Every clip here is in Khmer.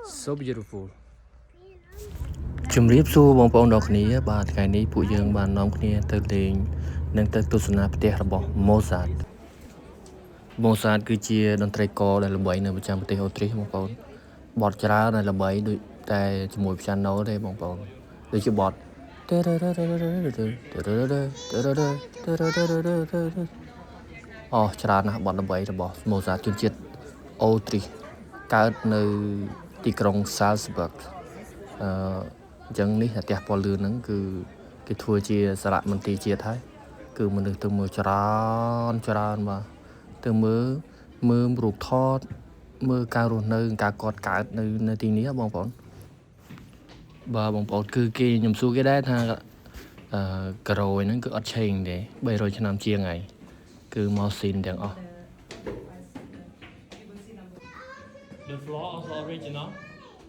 So beautiful ជំរាបសួរបងប្អូនទាំងគ្នាបាទថ្ងៃនេះពួកយើងបាននាំគ្នាទៅលេងនិងទៅទស្សនាផ្ទះរបស់ Mozart Mozart គឺជាតន្ត្រីករដែលល្បីនៅប្រចាំប្រទេសអូទ្រីសបងប្អូនបទច្រើនដែលល្បីដូចតែជាមួយ piano ទេបងប្អូនដូចជាបទអូច្រើនណាស់បទល្បីរបស់ Mozart ជនជាតិអូទ្រីសកើតនៅទីក្រុង Salzburg អញ្ចឹងនេះផ្ទះពណ៌លឿនហ្នឹងគឺគេធ្វើជាសារមន្ទីរជាតិហើយគឺមនុស្សទៅមើលច្រើនបាទទៅមើលរូបថតមើលការរស់នៅការកត់កើតនៅទីនេះបងប្អូនបាទបងប្អូនគឺគេខ្ញុំសួរគេដែរថាការ៉ូហ្នឹងគឺអត់ឆេងទេ300ឆ្នាំជាងហើយគឺមកស៊ីនទាំងអស់ The floor also original.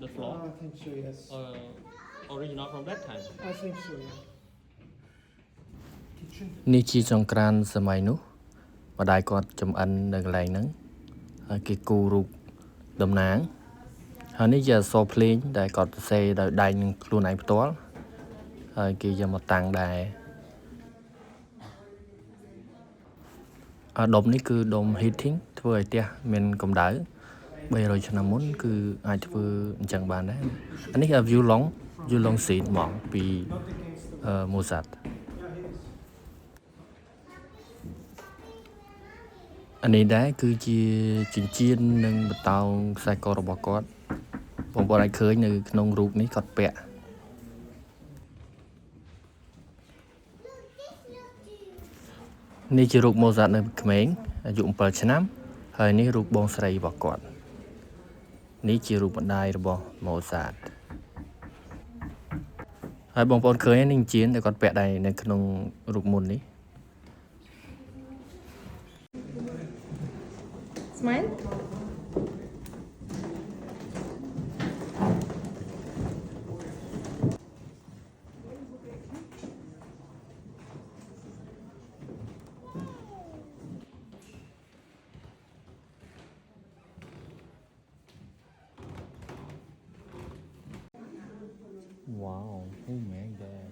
The floor. I think so, yes. Original from that time. I think so, yeah. Kitchen. នេះជាចង្ក្រានសម័យនោះម្ដាយគាត់ចំអិននៅកន្លែងហ្នឹងហើយគេគូររូបតំណាងហើយនេះជាអក្សរភ្លេងដែលគាត់សរសេរដោយដៃនឹងខ្លួនឯងផ្ទាល់ហើយគេយកមកតាំងដែរដុំនេះគឺដុំ heating ធ្វើឲ្យផ្ទះមានកម្ដៅ300ឆ្នាំមុនគឺអាចធ្វើអញ្ចឹងបានដែរអានេះ violon scene មកពី Mozart អានេះដែរគឺជាចិញ្ចៀននិងបតោងខ្សែករបស់គាត់បងប្អូនអាចឃើញនៅក្នុងរូបនេះគាត់ពាក់នេះជារូប Mozart នៅក្មេងអាយុ7ឆ្នាំហើយនេះរូបបងស្រីរបស់គាត់នេះជារូបម្ដាយរបស់ Mozart ហើយបងប្អូនឃើញនេះចិញ្ចៀនដែលគាត់ពាក់ដែរនៅក្នុងរូបមុននេះ Smile. Wow, oh my god.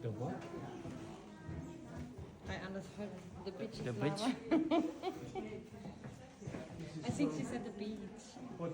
The what? I understood the beach. The beach? I think she said the beach. What?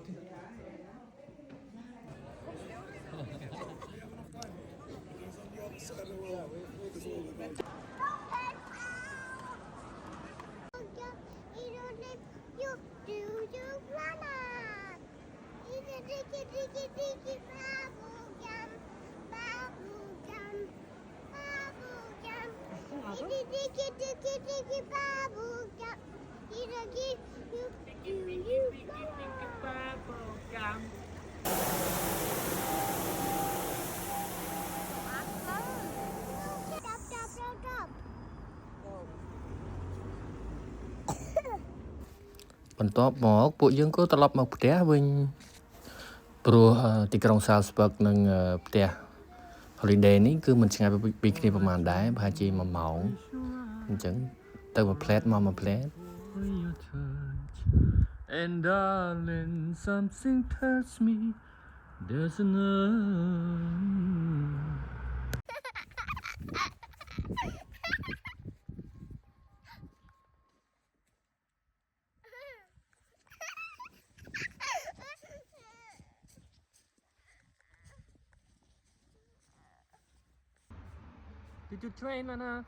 បន្ទាប់មកពួកយើងក៏ត្រឡប់មកផ្ទះវិញព្រោះទីក្រុង Salzburg និងផ្ទះ holiday នេះគឺមិនឆ្ងាយពីគ្នាប្រហែលដែរប្រហែលជា1ម៉ោងអញ្ចឹងទៅមួយផ្លែតមកមួយផ្លែត And darling something tells me there's Did you train, Mana?